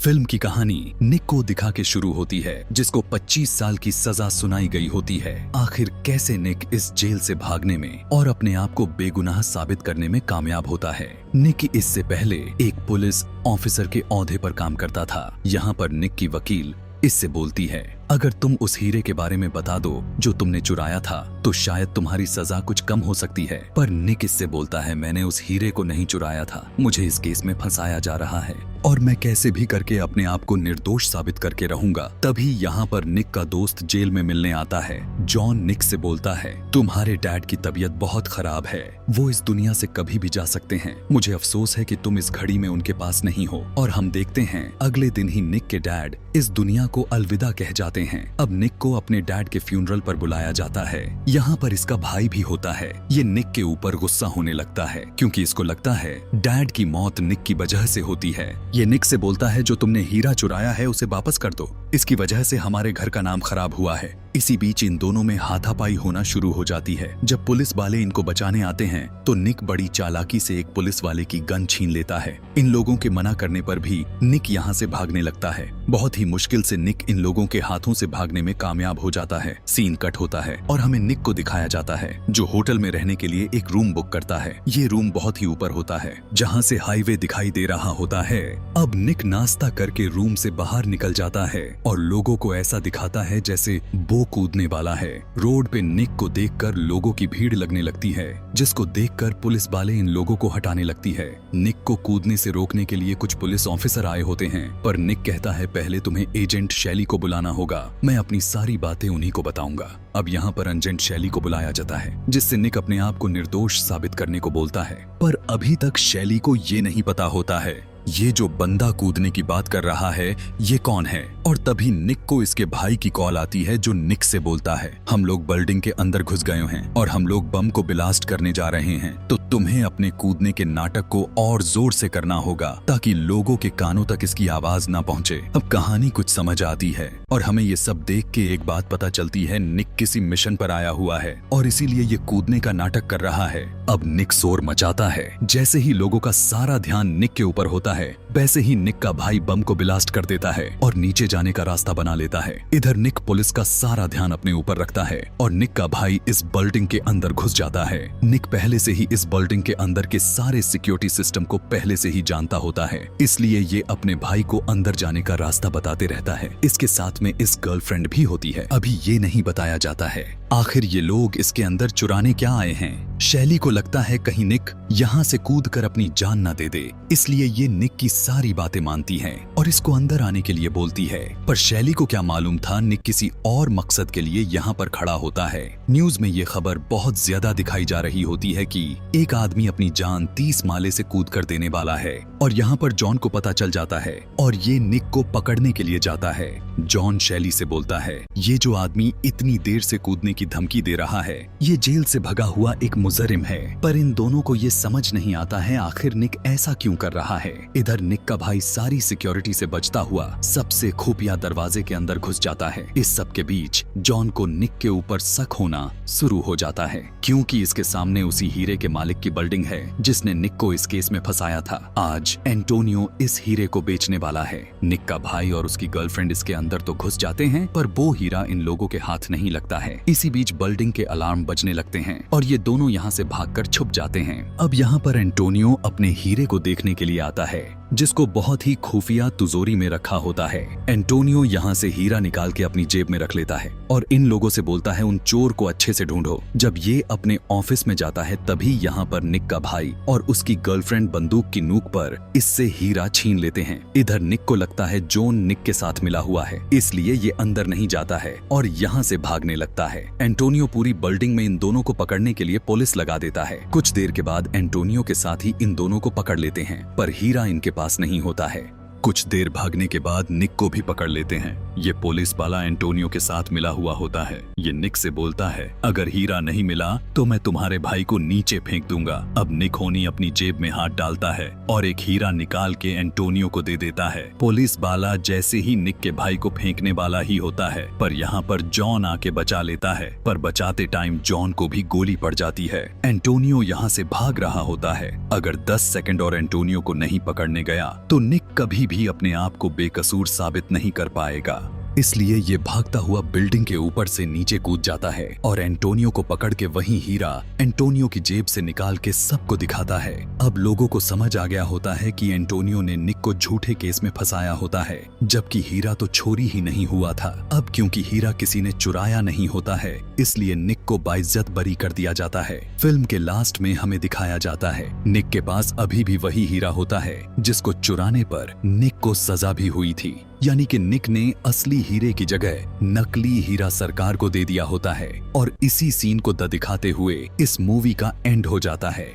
Film की कहानी निक को दिखा के शुरू होती है, जिसको 25 साल की सजा सुनाई गई होती है। आखिर कैसे निक इस जेल से भागने में और अपने आप को बेगुनाह साबित करने में कामयाब होता है। निक इससे पहले एक पुलिस ऑफिसर के ओहदे पर काम करता था। यहाँ पर निक की वकील इससे बोलती है, अगर तुम उस हीरे के बारे में बता दो जो तुमने चुराया था तो शायद तुम्हारी सजा कुछ कम हो सकती है। पर निक इससे बोलता है, मैंने उस हीरे को नहीं चुराया था, मुझे इस केस में फंसाया जा रहा है और मैं कैसे भी करके अपने आप को निर्दोष साबित करके रहूंगा। तभी यहाँ पर निक का दोस्त जेल में मिलने आता है। जॉन निक से बोलता है, तुम्हारे डैड की तबीयत बहुत खराब है, वो इस दुनिया से कभी भी जा सकते हैं। मुझे अफसोस है कि तुम इस घड़ी में उनके पास नहीं हो। और हम देखते हैं अगले दिन ही निक के डैड इस दुनिया को अलविदा कह जाते हैं। अब निक को अपने डैड के फ्यूनरल पर बुलाया जाता है। यहाँ पर इसका भाई भी होता है। ये निक के ऊपर गुस्सा होने लगता है क्योंकि इसको लगता है डैड की मौत निक की वजह से होती है। ये निक से बोलता है, जो तुमने हीरा चुराया है उसे वापस कर दो, इसकी वजह से हमारे घर का नाम खराब हुआ है। इसी बीच इन दोनों में हाथापाई होना शुरू हो जाती है। जब पुलिस वाले इनको बचाने आते हैं तो निक बड़ी चालाकी से एक पुलिस वाले की गन छीन लेता है। इन लोगों के मना करने पर भी निक यहाँ से भागने लगता है। बहुत ही मुश्किल से निक इन लोगों के हाथों से भागने में कामयाब हो जाता है। सीन कट होता है और हमें निक को दिखाया जाता है जो होटल में रहने के लिए एक रूम बुक करता है। ये रूम बहुत ही ऊपर होता है जहाँ से हाईवे दिखाई दे रहा होता है। अब निक नाश्ता करके रूम से बाहर निकल जाता है और लोगों को ऐसा दिखाता है जैसे वो कूदने वाला है। रोड पे निक को देखकर लोगों की भीड़ लगने लगती है, जिसको देखकर पुलिस वाले इन लोगों को हटाने लगती है। निक को कूदने से रोकने के लिए कुछ पुलिस ऑफिसर आए होते हैं, पर निक कहता है पहले तुम्हें एजेंट शैली को बुलाना होगा, मैं अपनी सारी बातें उन्हीं को बताऊंगा। अब यहाँ पर एजेंट शैली को बुलाया जाता है, जिससे निक अपने आप को निर्दोष साबित करने को बोलता है। पर अभी तक शैली को ये नहीं पता होता है ये जो बंदा कूदने की बात कर रहा है ये कौन है। और तभी निक को इसके भाई की कॉल आती है जो निक से बोलता है, हम लोग बिल्डिंग के अंदर घुस गए हैं और हम लोग बम को ब्लास्ट करने जा रहे हैं, तो तुम्हें अपने कूदने के नाटक को और जोर से करना होगा ताकि लोगों के कानों तक इसकी आवाज ना पहुंचे। अब कहानी कुछ समझ आती है और हमें ये सब देख के एक बात पता चलती है, निक किसी मिशन पर आया हुआ है और इसीलिए ये कूदने का नाटक कर रहा है। अब निक शोर मचाता है। जैसे ही लोगों का सारा ध्यान निक के ऊपर होता है वैसे ही निक का भाई बम को ब्लास्ट कर देता है और नीचे जाने का रास्ता बना लेता है। इधर निक पुलिस का सारा ध्यान अपने ऊपर रखता है और निक का भाई इस बिल्डिंग के अंदर घुस जाता है। निक पहले से ही इस बिल्डिंग के अंदर के सारे सिक्योरिटी सिस्टम को पहले से ही जानता होता है, इसलिए ये अपने भाई को अंदर जाने का रास्ता बताते रहता है। इसके साथ में इस गर्लफ्रेंड भी होती है। अभी ये नहीं बताया जाता है आखिर ये लोग इसके अंदर चुराने क्या आए हैं। शैली को लगता है कहीं निक यहाँ से कूद कर अपनी जान न दे दे, इसलिए ये निक की सारी बातें मानती है और इसको अंदर आने के लिए बोलती है। पर शैली को क्या मालूम था निक किसी और मकसद के लिए यहाँ पर खड़ा होता है। न्यूज में ये खबर बहुत ज्यादा दिखाई जा रही होती है कि एक आदमी अपनी जान 30 माले से कूद कर देने वाला है और यहाँ पर जॉन को पता चल जाता है और ये निक को पकड़ने के लिए जाता है। जॉन शैली से बोलता है, ये जो आदमी इतनी देर से कूदने की धमकी दे रहा है ये जेल से भगा हुआ एक मुजरिम है। पर इन दोनों को ये समझ नहीं आता है आखिर निक ऐसा क्यों कर रहा है। इधर निक का भाई सारी सिक्योरिटी से बचता हुआ सबसे खुफिया दरवाजे के अंदर घुस जाता है। इस सब के बीच जॉन को निक के ऊपर शक होना शुरू हो जाता है क्योंकि इसके सामने उसी हीरे के मालिक की बिल्डिंग है जिसने निक को इस केस में फंसाया था। आज एंटोनियो इस हीरे को बेचने वाला है। निक का भाई और उसकी गर्लफ्रेंड इसके अंदर तो घुस जाते हैं पर वो हीरा इन लोगों के हाथ नहीं लगता है। इसी बीच बिल्डिंग के अलार्म बजने लगते हैं और ये दोनों यहाँ से भागकर छुप जाते हैं। अब यहाँ पर एंटोनियो अपने हीरे को देखने के लिए आता है जिसको बहुत ही खुफिया तिजोरी में रखा होता है। एंटोनियो यहाँ से हीरा निकाल के अपनी जेब में रख लेता है और इन लोगों से बोलता है उन चोर को अच्छे से ढूंढो। जब ये अपने ऑफिस में जाता है तभी यहाँ पर निक का भाई और उसकी गर्लफ्रेंड बंदूक की नोक पर इससे हीरा छीन लेते हैं। इधर निक को लगता है जॉन निक के साथ मिला हुआ है, इसलिए ये अंदर नहीं जाता है और यहाँ से भागने लगता है। एंटोनियो पूरी बिल्डिंग में इन दोनों को पकड़ने के लिए पुलिस लगा देता है। कुछ देर के बाद एंटोनियो के साथ ही इन दोनों को पकड़ लेते हैं पर हीरा इनके पास नहीं होता है। कुछ देर भागने के बाद निक को भी पकड़ लेते हैं। ये पुलिस वाला एंटोनियो के साथ मिला हुआ होता है। ये निक से बोलता है, अगर हीरा नहीं मिला तो मैं तुम्हारे भाई को नीचे फेंक दूंगा। अब निक होनी अपनी जेब में हाथ डालता है और एक हीरा निकाल के एंटोनियो को दे देता है। पुलिस वाला जैसे ही निक के भाई को फेंकने वाला ही होता है पर यहाँ पर जॉन आके बचा लेता है, पर बचाते टाइम जॉन को भी गोली पड़ जाती है। एंटोनियो यहाँ से भाग रहा होता है। अगर 10 सेकंड और एंटोनियो को नहीं पकड़ने गया तो निक कभी भी अपने आप को बेकसूर साबित नहीं कर पाएगा। इसलिए ये भागता हुआ बिल्डिंग के ऊपर से नीचे कूद जाता है और एंटोनियो को पकड़ के वही हीरा एंटोनियो की जेब से निकाल के सबको दिखाता है। अब लोगों को समझ आ गया होता है कि एंटोनियो ने निक को झूठे केस में फंसाया होता है, जबकि हीरा तो चोरी ही नहीं हुआ था। अब क्योंकि हीरा किसी ने चुराया नहीं होता है, इसलिए निक को बाइज्जत बरी कर दिया जाता है। फिल्म के लास्ट में हमें दिखाया जाता है निक के पास अभी भी वही हीरा होता है जिसको चुराने पर निक को सजा भी हुई थी, यानी कि निक ने असली हीरे की जगह नकली हीरा सरकार को दे दिया होता है। और इसी सीन को दिखाते हुए इस मूवी का एंड हो जाता है।